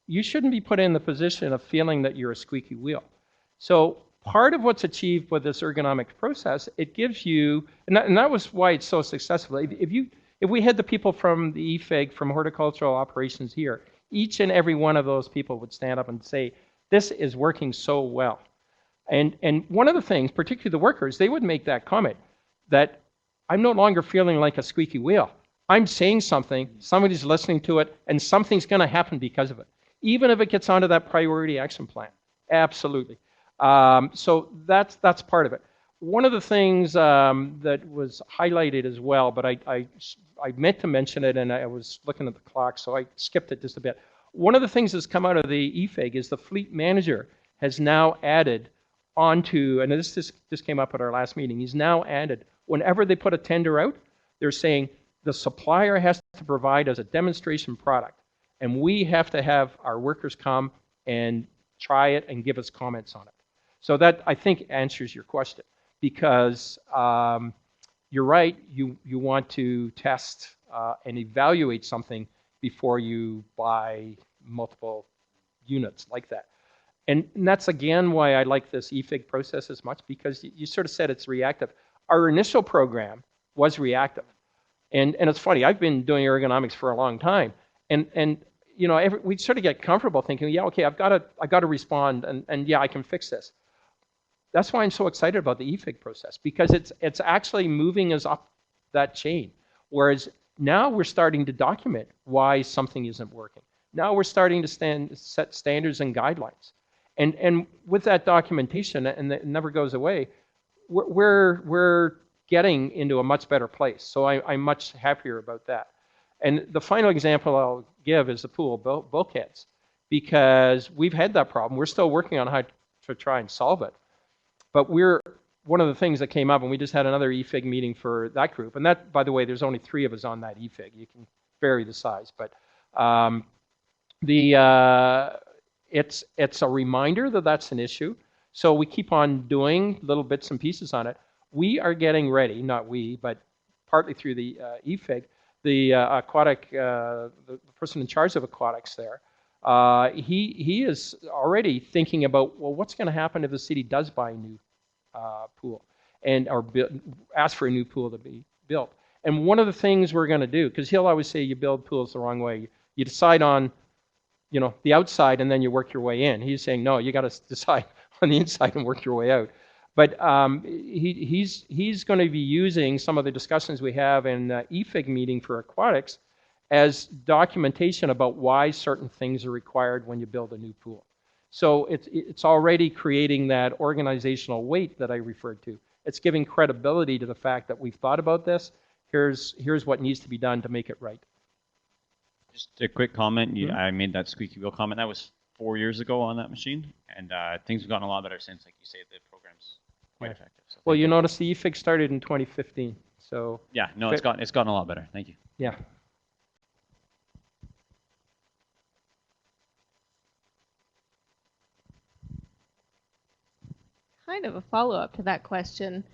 You shouldn't be put in the position of feeling that you're a squeaky wheel. So part of what's achieved with this ergonomic process, it gives you, and that was why it's so successful. If we had the people from the EFIG, from horticultural operations here, each and every one of those people would stand up and say, this is working so well. And one of the things, particularly the workers, they would make that comment that I'm no longer feeling like a squeaky wheel. I'm saying something, somebody's listening to it, and something's going to happen because of it, even if it gets onto that priority action plan. Absolutely. So that's part of it. One of the things that was highlighted as well, but I meant to mention it, and I was looking at the clock, so I skipped it just a bit. One of the things that's come out of the EFIG is the fleet manager has now added onto, and this came up at our last meeting, he's now added, whenever they put a tender out, they're saying the supplier has to provide us a demonstration product, and we have to have our workers come and try it and give us comments on it. So that, I think, answers your question, because you're right, you want to test and evaluate something before you buy multiple units like that. And that's, again, why I like this EFIG process as much, because you sort of said it's reactive. Our initial program was reactive. And it's funny, I've been doing ergonomics for a long time. And you know, we sort of get comfortable thinking, yeah, okay, I've got to respond, and yeah, I can fix this. That's why I'm so excited about the EFIG process, because it's actually moving us up that chain. Whereas Now we're starting to document why something isn't working. Now we're starting to set standards and guidelines. And with that documentation, and it never goes away, we're getting into a much better place. So I'm much happier about that. And the final example I'll give is the pool bulkheads, because we've had that problem. We're still working on how to try and solve it. But one of the things that came up, and we just had another EFIG meeting for that group, and that, by the way, there's only 3 of us on that EFIG. You can vary the size, but it's a reminder that that's an issue. So we keep on doing little bits and pieces on it. We are getting ready, not we, but partly through the EFIG, the aquatic, the person in charge of aquatics there, he is already thinking about, well, what's going to happen if the city does buy a new pool or ask for a new pool to be built. And one of the things we're going to do, because he'll always say you build pools the wrong way. You decide on, the outside and then you work your way in. He's saying, no, you got to decide on the inside and work your way out. But he's going to be using some of the discussions we have in the EFIG meeting for aquatics as documentation about why certain things are required when you build a new pool. So it's already creating that organizational weight that I referred to. It's giving credibility to the fact that we've thought about this. Here's what needs to be done to make it right. Just a quick comment. I made that squeaky wheel comment. That was 4 years ago on that machine, and things have gotten a lot better since. Like you say, the program's quite effective. So well, you notice the EFIG started in 2015. So yeah, no, it's gotten a lot better. Thank you. Yeah. Kind of a follow-up to that question.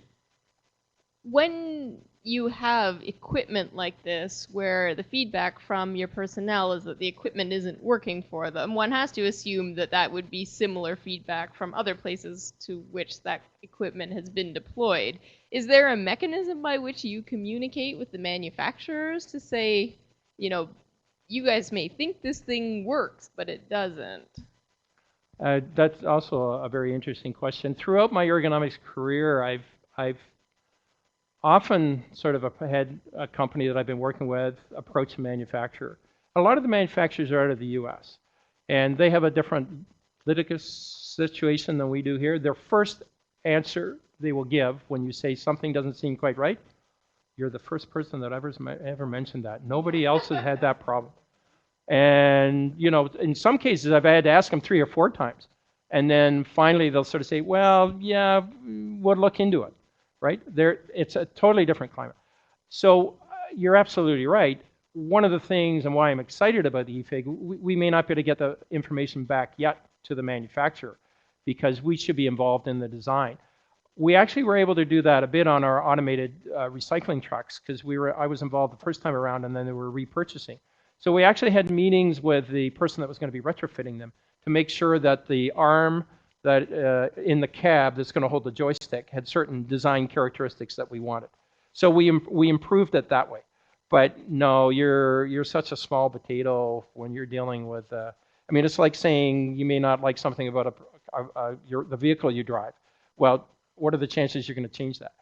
When you have equipment like this, where the feedback from your personnel is that the equipment isn't working for them, one has to assume that that would be similar feedback from other places to which that equipment has been deployed. Is there a mechanism by which you communicate with the manufacturers to say, you guys may think this thing works, but it doesn't? That's also a very interesting question. Throughout my ergonomics career, I've often sort of had a company that I've been working with approach a manufacturer. A lot of the manufacturers are out of the US, and they have a different litigious situation than we do here. Their first answer they will give when you say something doesn't seem quite right, you're the first person that ever mentioned that. Nobody else has had that problem. And, in some cases, I've had to ask them 3 or 4 times. And then finally, they'll sort of say, well, yeah, we'll look into it, right? It's a totally different climate. So you're absolutely right. One of the things and why I'm excited about the EFIG, we may not be able to get the information back yet to the manufacturer because we should be involved in the design. We actually were able to do that a bit on our automated recycling trucks because I was involved the first time around and then they were repurchasing. So we actually had meetings with the person that was going to be retrofitting them to make sure that the arm that in the cab that's going to hold the joystick had certain design characteristics that we wanted. So we improved it that way. But no, you're such a small potato when you're dealing with. It's like saying you may not like something about the vehicle you drive. Well, what are the chances you're going to change that?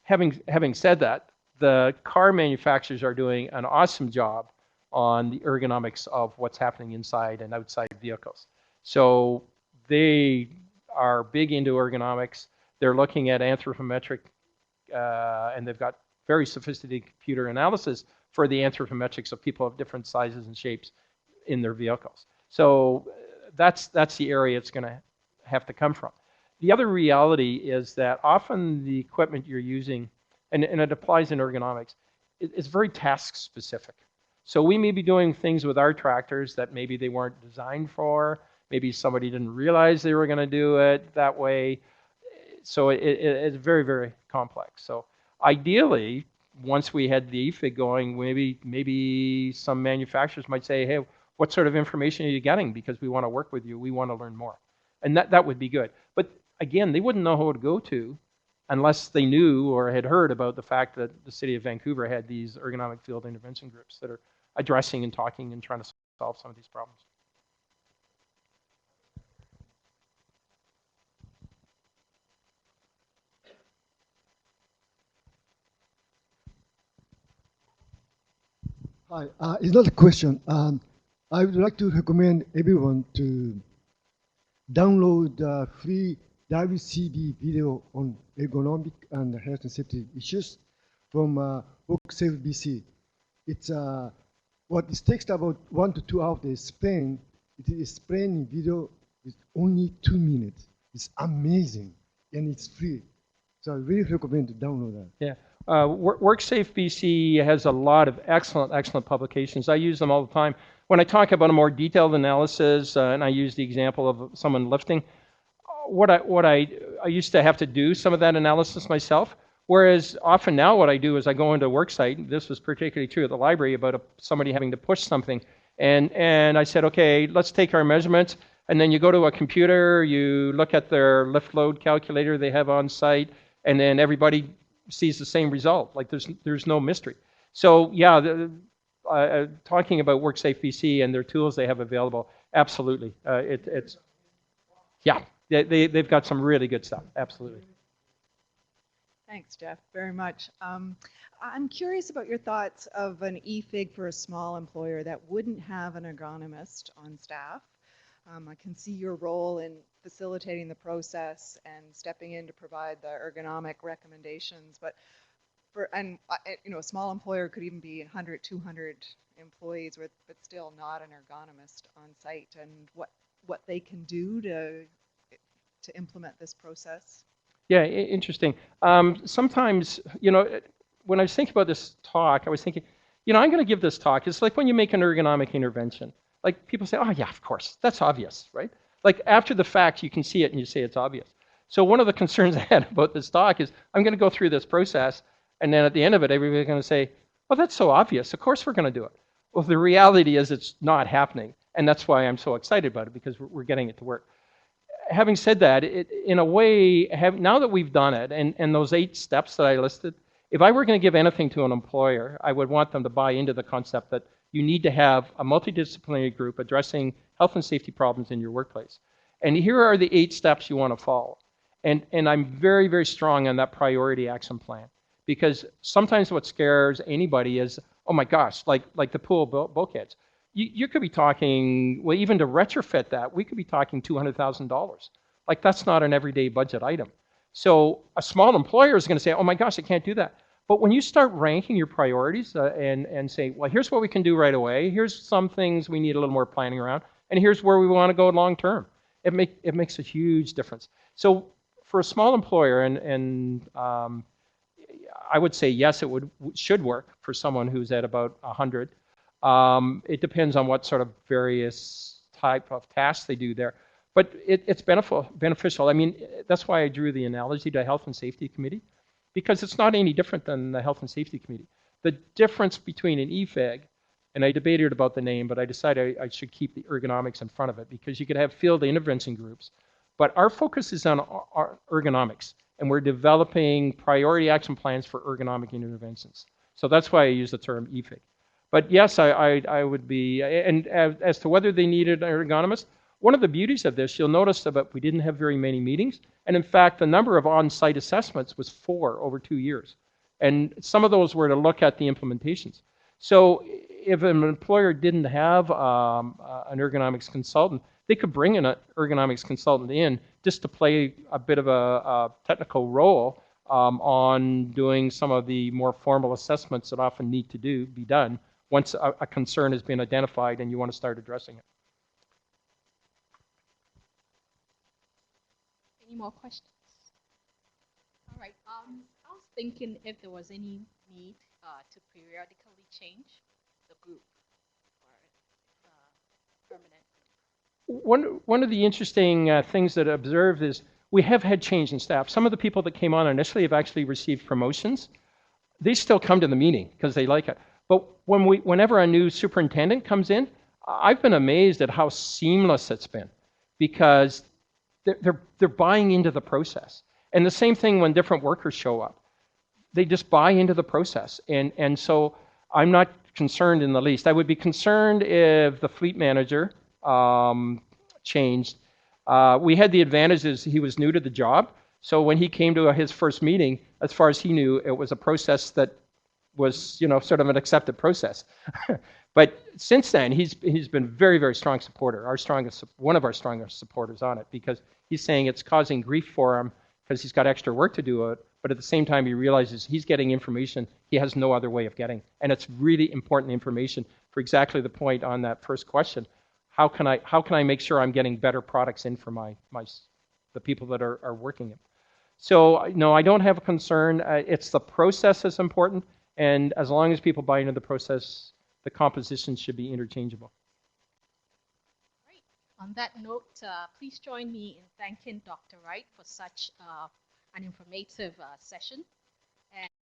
Having said that, the car manufacturers are doing an awesome job on the ergonomics of what's happening inside and outside vehicles. So they are big into ergonomics. They're looking at anthropometric, and they've got very sophisticated computer analysis for the anthropometrics of people of different sizes and shapes in their vehicles. So that's the area it's going to have to come from. The other reality is that often the equipment you're using, and it applies in ergonomics, it's very task specific. So we may be doing things with our tractors that maybe they weren't designed for. Maybe somebody didn't realize they were going to do it that way. So it's very, very complex. So ideally, once we had the EFIG going, maybe some manufacturers might say, hey, what sort of information are you getting? Because we want to work with you. We want to learn more. And that would be good. But again, they wouldn't know who to go to unless they knew or had heard about the fact that the City of Vancouver had these ergonomic field intervention groups that are addressing and talking and trying to solve some of these problems. Hi, it's not a question. I would like to recommend everyone to download the free WCB video on ergonomic and health and safety issues from WorkSafe BC. It's what it takes about 1 to 2 hours to explain. It is explained in video with only 2 minutes. It's amazing and it's free. So I really recommend to download that. Yeah. WorkSafe BC has a lot of excellent publications. I use them all the time. When I talk about a more detailed analysis, and I use the example of someone lifting, I used to have to do some of that analysis myself, whereas often now what I do is I go into a work site. This was particularly true at the library about somebody having to push something. And I said, okay, let's take our measurements. And then you go to a computer, you look at their lift load calculator they have on site, and then everybody sees the same result. Like there's no mystery. So yeah, talking about WorkSafe BC and their tools they have available, absolutely. Yeah, they've got some really good stuff, absolutely. Thanks, Geoff, very much. I'm curious about your thoughts of an e-fig for a small employer that wouldn't have an ergonomist on staff. I can see your role in facilitating the process and stepping in to provide the ergonomic recommendations, but a small employer could even be 100, 200 employees but still not an ergonomist on site, and what they can do to implement this process. Yeah, interesting. Sometimes, when I was thinking about this talk, I was thinking, I'm going to give this talk. It's like when you make an ergonomic intervention. Like people say, oh yeah, of course, that's obvious, right? Like after the fact, you can see it and you say it's obvious. So one of the concerns I had about this talk is I'm going to go through this process, and then at the end of it, everybody's going to say, well, that's so obvious. Of course we're going to do it. Well, the reality is it's not happening, and that's why I'm so excited about it, because we're getting it to work. Having said that, in a way, now that we've done it, and those 8 steps that I listed, if I were going to give anything to an employer, I would want them to buy into the concept that you need to have a multidisciplinary group addressing health and safety problems in your workplace. And here are the 8 steps you want to follow. And I'm very, very strong on that priority action plan, because sometimes what scares anybody is, oh my gosh, like the pool bulkheads. You could be talking, well, even to retrofit that, we could be talking $200,000. Like that's not an everyday budget item. So a small employer is going to say, oh my gosh, I can't do that. But when you start ranking your priorities and say, well, here's what we can do right away, here's some things we need a little more planning around, and here's where we want to go long term, it makes a huge difference. So for a small employer, and I would say yes, it should work for someone who's at about 100. It depends on what sort of various type of tasks they do there. But it's beneficial. I mean, that's why I drew the analogy to Health and Safety Committee, because it's not any different than the Health and Safety Committee. The difference between an EFIG, and I debated about the name, but I decided I should keep the ergonomics in front of it, because you could have field intervention groups. But our focus is on our ergonomics, and we're developing priority action plans for ergonomic interventions. So that's why I use the term EFIG. But yes, I would be, and as to whether they needed an ergonomist, one of the beauties of this, you'll notice that we didn't have very many meetings. And in fact, the number of on-site assessments was 4 over 2 years. And some of those were to look at the implementations. So if an employer didn't have an ergonomics consultant, they could bring an ergonomics consultant in just to play a bit of a technical role on doing some of the more formal assessments that often need to be done once a concern has been identified and you want to start addressing it. Any more questions? All right. I was thinking if there was any need to periodically change the group or permanent. One of the interesting things that I observed is we have had change in staff. Some of the people that came on initially have actually received promotions. They still come to the meeting because they like it. But whenever a new superintendent comes in, I've been amazed at how seamless it's been, because they're buying into the process. And the same thing when different workers show up. They just buy into the process. And so I'm not concerned in the least. I would be concerned if the fleet manager changed. We had the advantage is he was new to the job. So when he came to his first meeting, as far as he knew, it was a process that was, you know, sort of an accepted process. But since then, he's been very, very strong supporter, one of our strongest supporters on it, because he's saying it's causing grief for him because he's got extra work to do it, but at the same time he realizes he's getting information he has no other way of getting, and it's really important information for exactly the point on that first question. How can I make sure I'm getting better products in for the people that are working it? So no, I don't have a concern. It's the process that's important, and as long as people buy into the process, the compositions should be interchangeable. Right. On that note, please join me in thanking Dr. Wright for such an informative session.